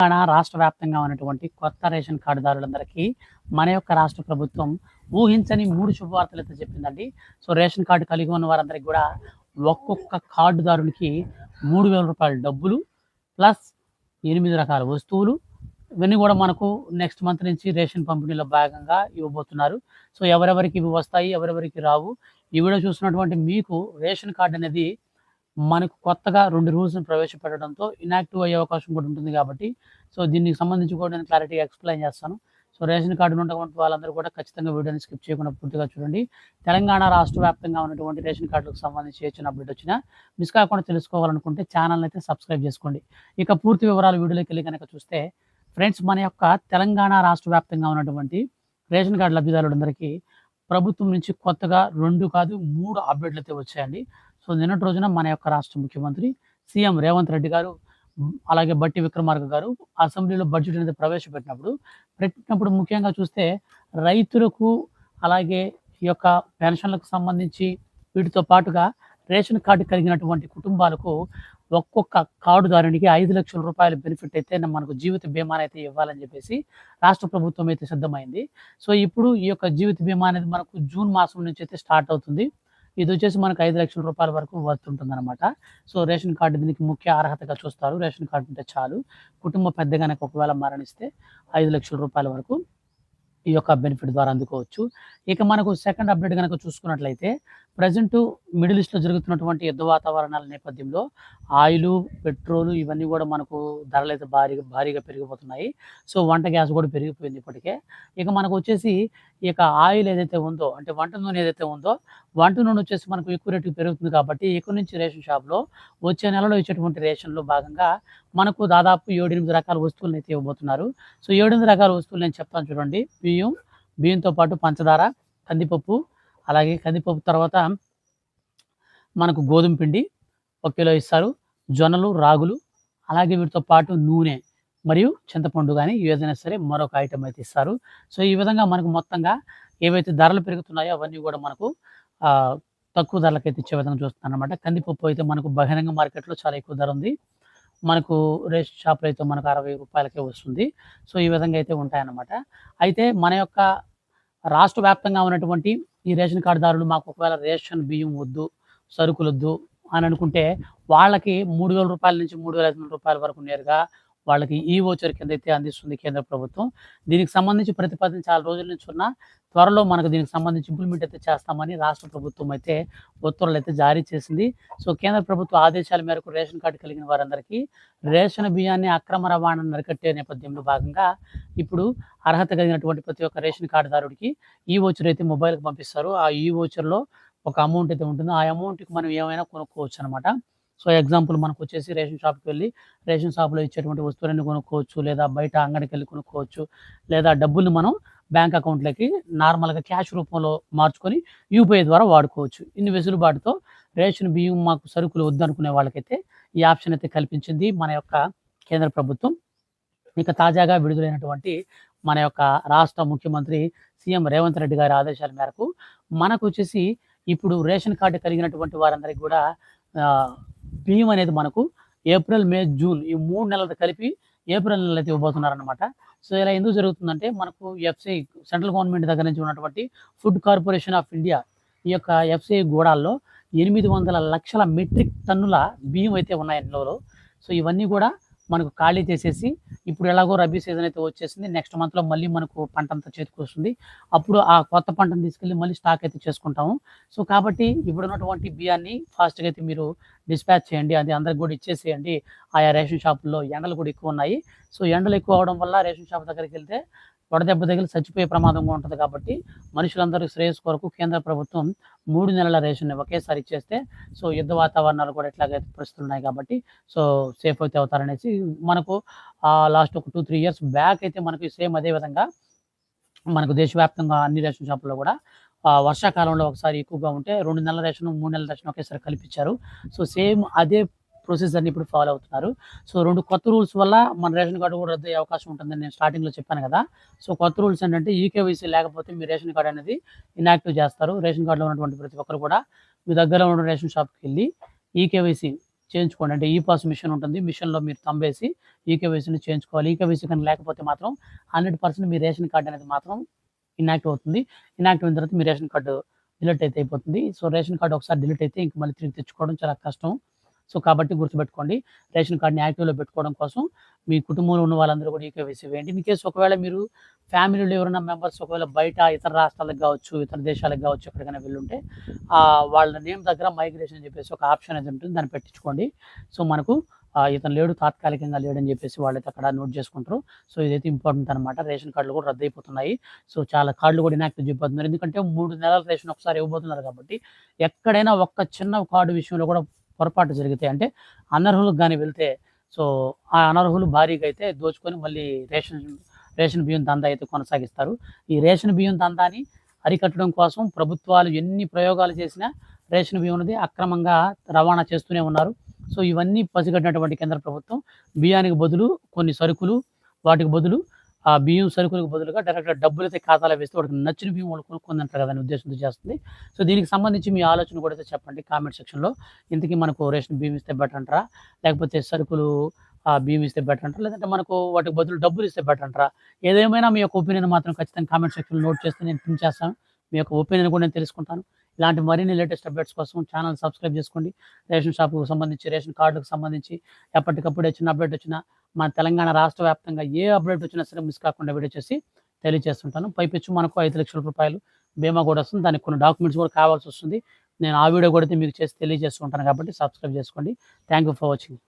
తెలంగాణ రాష్ట్ర వ్యాప్తంగా ఉన్నటువంటి కొత్త రేషన్ కార్డుదారులందరికీ మన యొక్క రాష్ట్ర ప్రభుత్వం ఊహించని 3 శుభవార్తలైతే చెప్పిందండి. సో, రేషన్ కార్డు కలిగి ఉన్న వారందరికీ కూడా ఒక్కొక్క కార్డుదారునికి రూ. 3000 డబ్బులు ప్లస్ 8 రకాల వస్తువులు ఇవన్నీ కూడా మనకు నెక్స్ట్ మంత్ నుంచి రేషన్ పంపిణీలో భాగంగా ఇవ్వబోతున్నారు. సో, ఎవరెవరికి ఇవి వస్తాయి, ఎవరెవరికి రావు, ఈ వీడియో చూస్తున్నటువంటి మీకు రేషన్ కార్డ్ అనేది మనకు కొత్తగా 2 రూల్స్‌ని ప్రవేశపెట్టడంతో ఇనాక్టివ్ అయ్యే అవకాశం కూడా ఉంటుంది కాబట్టి, సో, దీనికి సంబంధించి కూడా నేను క్లారిటీగా ఎక్స్‌ప్లెయిన్ చేస్తాను. సో, రేషన్ కార్డు ఉన్నటువంటి వాళ్ళందరూ కూడా ఖచ్చితంగా వీడియోని స్కిప్ చేయకుండా పూర్తిగా చూడండి. తెలంగాణ రాష్ట్ర వ్యాప్తంగా ఉన్నటువంటి రేషన్ కార్డులకు సంబంధించి ఏ చిన్న అప్డేట్ వచ్చినా మిస్ కాకుండా తెలుసుకోవాలనుకుంటే ఛానల్‌ని అయితే సబ్స్క్రైబ్ చేసుకోండి. ఇక పూర్తి వివరాలు వీడియోలోకెళ్ళి గనక చూస్తే ఫ్రెండ్స్, మన యొక్క తెలంగాణ రాష్ట్ర వ్యాప్తంగా ఉన్నటువంటి రేషన్ కార్డు లబ్ధిదారులందరికీ ప్రభుత్వం నుంచి కొత్తగా 2 కాదు 3 అప్డేట్‌లు అయితే వచ్చాయండి. సో, నిన్నటి రోజున మన యొక్క రాష్ట్ర ముఖ్యమంత్రి సీఎం రేవంత్ రెడ్డి గారు, అలాగే బట్టి విక్రమార్క గారు అసెంబ్లీలో బడ్జెట్ అనేది పెట్టినప్పుడు ముఖ్యంగా చూస్తే రైతులకు, అలాగే ఈ యొక్క పెన్షన్లకు సంబంధించి వీటితో పాటుగా రేషన్ కార్డు కలిగినటువంటి కుటుంబాలకు ఒక్కొక్క కార్డుదారునికి 5,00,000 రూపాయల బెనిఫిట్ అయితే మనకు జీవిత బీమాని అయితే ఇవ్వాలని చెప్పేసి రాష్ట్ర ప్రభుత్వం అయితే సిద్ధమైంది. సో, ఇప్పుడు ఈ యొక్క జీవిత బీమా అనేది మనకు జూన్ మాసం నుంచి అయితే స్టార్ట్ అవుతుంది. ఇది వచ్చేసి మనకు 5,00,000 రూపాయల వరకు వర్తుంటుందనమాట. సో, రేషన్ కార్డు దీనికి ముఖ్య అర్హతగా చూస్తారు. రేషన్ కార్డు ఉంటే చాలు. కుటుంబ పెద్ద గనక ఒకవేళ మరణిస్తే 5,00,000 రూపాయల వరకు ఈ యొక్క బెనిఫిట్ ద్వారా అందుకోవచ్చు. ఇక మనకు సెకండ్ అప్డేట్ గనక చూసుకున్నట్లయితే ప్రెజెంటు మిడిల్ ఈస్ట్‌లో జరుగుతున్నటువంటి యుద్ధ వాతావరణాల నేపథ్యంలో ఆయిలు, పెట్రోలు ఇవన్నీ కూడా మనకు ధరలైతే భారీగా పెరిగిపోతున్నాయి. సో, వంట గ్యాస్ కూడా పెరిగిపోయింది ఇప్పటికే. ఇక మనకు వచ్చేసి ఇక ఆయిల్ ఏదైతే ఉందో, అంటే వంట నూనె ఏదైతే ఉందో, వంట నూనె వచ్చేసి మనకు ఎక్కువ రేటుకి పెరుగుతుంది కాబట్టి ఇక నుంచి రేషన్ షాప్‌లో వచ్చే నెలలో ఇచ్చేటువంటి రేషన్‌లో భాగంగా మనకు దాదాపు 7, 8 రకాల వస్తువులనైతే ఇవ్వబోతున్నారు. సో, 7, 8 రకాల వస్తువులు నేను చెప్తాను చూడండి. బియ్యంతో పాటు పంచదార, కందిపప్పు, అలాగే కందిపప్పు తర్వాత మనకు గోధుమ పిండి 1 కిలో ఇస్తారు. జొన్నలు, రాగులు, అలాగే వీటితో పాటు నూనె మరియు చింతపండు గాని ఏదైనా సరే మరొక ఐటెమ్ అయితే ఇస్తారు. సో, ఈ విధంగా మనకు మొత్తంగా ఏవైతే ధరలు పెరుగుతున్నాయో అవన్నీ కూడా మనకు తక్కువ ధరలకైతే ఇచ్చే విధంగా చూస్తున్నారనమాట. కందిపప్పు అయితే మనకు బహిరంగ మార్కెట్‌లో చాలా ఎక్కువ ధర ఉంది. మనకు రేషన్ షాప్‌లో అయితే మనకు రూ. 60కే వస్తుంది. సో, ఈ విధంగా అయితే ఉంటాయన్నమాట. అయితే మన యొక్క రాష్ట్ర వ్యాప్తంగా ఉన్నటువంటి ఈ రేషన్ కార్డుదారులు మాకు ఒకవేళ రేషన్ బియ్యం వద్దు, సరుకులొద్దు అని అనుకుంటే వాళ్ళకి రూ. 3,000 నుంచి రూ. 3,500 వరకు నేరుగా వాళ్ళకి ఈ వోచర్ కింద అయితే అందిస్తుంది కేంద్ర ప్రభుత్వం. దీనికి సంబంధించి ప్రతిపాదన చాలా రోజుల నుంచి ఉన్న త్వరలో మనకు దీనికి సంబంధించి ఇంప్లిమెంట్ అయితే చేస్తామని రాష్ట్ర ప్రభుత్వం అయితే ఉత్తర్వులు అయితే జారీ చేసింది. సో, కేంద్ర ప్రభుత్వ ఆదేశాల మేరకు రేషన్ కార్డు కలిగిన వారందరికీ రేషన్ బియ్యాన్ని అక్రమ రవాణాను అరికట్టే నేపథ్యంలో భాగంగా ఇప్పుడు అర్హత కలిగినటువంటి ప్రతి ఒక్క రేషన్ కార్డుదారుడికి ఈ వోచర్ అయితే మొబైల్‌కి పంపిస్తారు. ఆ ఈ వోచర్‌లో ఒక అమౌంట్ అయితే ఉంటుంది. ఆ అమౌంట్‌కి మనం ఏమైనా కొనుక్కోవచ్చు అనమాట. సో, ఎగ్జాంపుల్ మనకొచ్చేసి రేషన్ షాప్‌కి వెళ్ళి రేషన్ షాప్‌లో ఇచ్చేటువంటి వస్తువులన్నీ కొనుక్కోవచ్చు, లేదా బయట అంగడికెళ్ళి కొనుక్కోవచ్చు, లేదా డబ్బుల్ని మనం బ్యాంక్ అకౌంట్‌లోకి నార్మల్‌గా క్యాష్ రూపంలో మార్చుకొని యూపీఐ ద్వారా వాడుకోవచ్చు. ఇన్ని వెసులుబాటుతో రేషన్ బియ్యం మాకు సరుకులు వద్దనుకునే వాళ్ళకైతే ఈ ఆప్షన్ అయితే కల్పించింది మన యొక్క కేంద్ర ప్రభుత్వం. ఇక తాజాగా విడుదలైనటువంటి మన యొక్క రాష్ట్ర ముఖ్యమంత్రి సీఎం రేవంత్ రెడ్డి గారి ఆదేశాల మేరకు మనకొచ్చేసి ఇప్పుడు రేషన్ కార్డు కలిగినటువంటి వారందరికీ కూడా బియ్యం అనేది మనకు ఏప్రిల్, మే, జూన్ ఈ 3 నెలలది కలిపి ఏప్రిల్ నెలలో అయితే ఇవ్వబోతున్నారనమాట. సో, ఇలా ఎందుకు జరుగుతుందంటే మనకు ఎఫ్‌సీఐ సెంట్రల్ గవర్నమెంట్ దగ్గర నుంచి ఉన్నటువంటి ఫుడ్ కార్పొరేషన్ ఆఫ్ ఇండియా ఈ యొక్క ఎఫ్‌సీఐ గూడాల్లో 800 లక్షల మెట్రిక్ టన్నుల బియ్యం అయితే ఉన్నాయి నిల్వలో. సో, ఇవన్నీ కూడా మనకు ఖాళీ చేసేసి ఇప్పుడు ఎలాగో రబీ సీజన్ అయితే వచ్చేసింది. నెక్స్ట్ మంత్‌లో మళ్ళీ మనకు పంటంతా చేతికొస్తుంది. అప్పుడు ఆ కొత్త పంటను తీసుకెళ్ళి మళ్ళీ స్టాక్ అయితే చేసుకుంటాము. సో, కాబట్టి ఇప్పుడున్నటువంటి బియ్యాన్ని ఫాస్ట్‌గా అయితే మీరు డిస్పాచ్ చేయండి. అది అందరికి కూడా ఇచ్చేసేయండి. ఆయా రేషన్ షాపుల్లో ఎండలు కూడా ఎక్కువున్నాయి. సో, ఎండలు ఎక్కువ అవ్వడం వల్ల రేషన్ షాప్ దగ్గరికెళ్తే వడదెబ్బ తగిలి చచ్చిపోయే ప్రమాదం కూడా ఉంటది కాబట్టి మనుషులందరూ శ్రేయస్సు కొరకు కేంద్ర ప్రభుత్వం 3 నెలల రేషన్‌ని ఒకేసారి ఇచ్చేస్తే, సో, యుద్ధ వాతావరణాలు కూడా ఎట్లాగైతే పరిస్థితులు ఉన్నాయి కాబట్టి సో, సేఫ్ అయితే అవుతారనేసి మనకు లాస్ట్ ఒక 2, 3 ఇయర్స్ బ్యాక్ అయితే మనకి సేమ్ అదే విధంగా మనకు దేశవ్యాప్తంగా అన్ని రేషన్ షాపుల్లో కూడా వర్షాకాలంలో ఒకసారి ఎక్కువగా ఉంటే 2 నెలల రేషన్, 3 నెలల రేషన్ ఒకేసారి కల్పించారు. సో, సేమ్ అదే ప్రొసీజర్‌ని ఇప్పుడు ఫాలో అవుతున్నారు. సో, 2 కొత్త రూల్స్ వల్ల మన రేషన్ కార్డ్ కూడా రద్దయ్యే అవకాశం ఉంటుందని నేను స్టార్టింగ్‌లో చెప్పాను కదా! సో, కొత్త రూల్స్ ఏంటంటే ఈకేవైసీ లేకపోతే మీ రేషన్ కార్డ్ అనేది ఇనాక్టివ్ చేస్తారు. రేషన్ కార్డ్‌లో ఉన్నటువంటి ప్రతి ఒక్కరు కూడా మీ దగ్గరలో ఉన్న రేషన్ షాప్‌కెళ్ళి ఈకేవైసీ చేయించుకోండి. అంటే ఈపాస్ మిషన్ ఉంటుంది. మిషన్‌లో మీరు థంబేసి ఈకేవైసీని చేయించుకోవాలి. ఈకేవైసీ కానీ లేకపోతే మాత్రం 100% మీ రేషన్ కార్డ్ అనేది మాత్రం ఇనాక్టివ్ అవుతుంది. ఇనాక్టివ్ అయిన తర్వాత మీ రేషన్ కార్డ్ డిలీట్ అయితే అయిపోతుంది. సో, రేషన్ కార్డ్ ఒకసారి డిలీట్ అయితే ఇంక మళ్ళీ తిరిగి తెచ్చుకోవడం చాలా కష్టం. సో, కాబట్టి గుర్తుపెట్టుకోండి. రేషన్ కార్డ్‌ని యాక్టివ్‌లో పెట్టుకోవడం కోసం మీ కుటుంబంలో ఉన్న వాళ్ళందరూ కూడా ఈకేవైసీ వేయండి. ఇన్ కేస్ ఒకవేళ మీరు ఫ్యామిలీలో ఎవరైనా మెంబర్స్ ఒకవేళ బయట ఇతర రాష్ట్రాలకు గావచ్చు, ఇతర దేశాలకు గావచ్చు ఎక్కడికైనా వెళ్ళుంటే వాళ్ళ నేమ్ దగ్గర మైగ్రేషన్ అని చెప్పేసి ఒక ఆప్షన్ అనేది ఉంటుంది. దాన్ని పెట్టించుకోండి. సో, మనకు ఇతను లేడు, తాత్కాలికంగా లేడని చెప్పేసి వాళ్ళైతే అక్కడ నోట్ చేసుకుంటారు. సో, ఇదైతే ఇంపార్టెంట్ అనమాట. రేషన్ కార్డులు కూడా రద్దయిపోతున్నాయి. సో, చాలా కార్డులు కూడా ఇనాక్టివ్ చేయబోతున్నారు. ఎందుకంటే 3 నెలల రేషన్ ఒకసారి ఇవ్వబోతున్నారు కాబట్టి ఎక్కడైనా ఒక్క చిన్న కార్డు విషయంలో కూడా పొరపాటు జరిగితే అంటే అనర్హులకు గాని వెళ్తే సో, ఆ అనర్హులు భారీగా అయితే దోచుకొని మళ్ళీ రేషన్ బియ్యం దందా అయితే కొనసాగిస్తారు. ఈ రేషన్ బియ్యం దందాని అరికట్టడం కోసం ప్రభుత్వాలు ఎన్ని ప్రయోగాలు చేసినా రేషన్ బియ్యం అనేది అక్రమంగా రవాణా చేస్తూనే ఉన్నారు. సో, ఇవన్నీ పసిగట్టినటువంటి కేంద్ర ప్రభుత్వం బియ్యానికి బదులు కొన్ని సరుకులు, వాటికి బదులు బియ్యం సరుకులకు బదులుగా డైరెక్ట్‌గా డబ్బులైతే ఖాతాలో వేస్తే వాడికి నచ్చిన బియ్యం వాళ్ళు కొనుక్కొని తింటారు కదా! అనే ఉద్దేశంతో చేస్తుంది. సో, దీనికి సంబంధించి మీ ఆలోచన కూడా అయితే చెప్పండి కామెంట్ సెక్షన్‌లో. ఇంతకీ మనకు రేషన్ బియ్యం ఇస్తే బెటర్ అంటారా? లేకపోతే సరుకులు బియ్యం ఇస్తే బెటర్ అంటారా? లేదంటే మనకు వాటికి బదులు డబ్బులు ఇస్తే బెటర్ అంటారా? ఏదేమైనా మీ యొక్క ఒపీనియన్ మాత్రం ఖచ్చితంగా కామెంట్ సెక్షన్‌లో నోట్ చేస్తే నేను పిన్ చేస్తాను. మీ యొక్క ఒపీనియన్ కూడా నేను తెలుసుకుంటాను. ఇలాంటి మరిన్ని లేటెస్ట్ అప్డేట్స్ కోసం ఛానెల్ సబ్స్క్రైబ్ చేసుకోండి. రేషన్ షాప్‌కు సంబంధించి, రేషన్ కార్డులకు సంబంధించి ఎప్పటికప్పుడు చిన్న అప్డేట్ వచ్చినా, మన తెలంగాణ రాష్ట్ర వ్యాప్తంగా ఏ అప్డేట్ వచ్చినా సరే మిస్ కాకుండా వీడియో చేసి తెలియజేస్తుంటాను. పైపెచ్చు మనకు రూ. 5,00,000 బీమా కూడా వస్తుంది. దానికి కొన్ని డాక్యుమెంట్స్ కూడా కావాల్సొస్తుంది. నేను ఆ వీడియో కూడా అయితే మీకు చేసి తెలియజేస్తూ ఉంటాను కాబట్టి సబ్స్క్రైబ్ చేసుకోండి. Thank you for watching.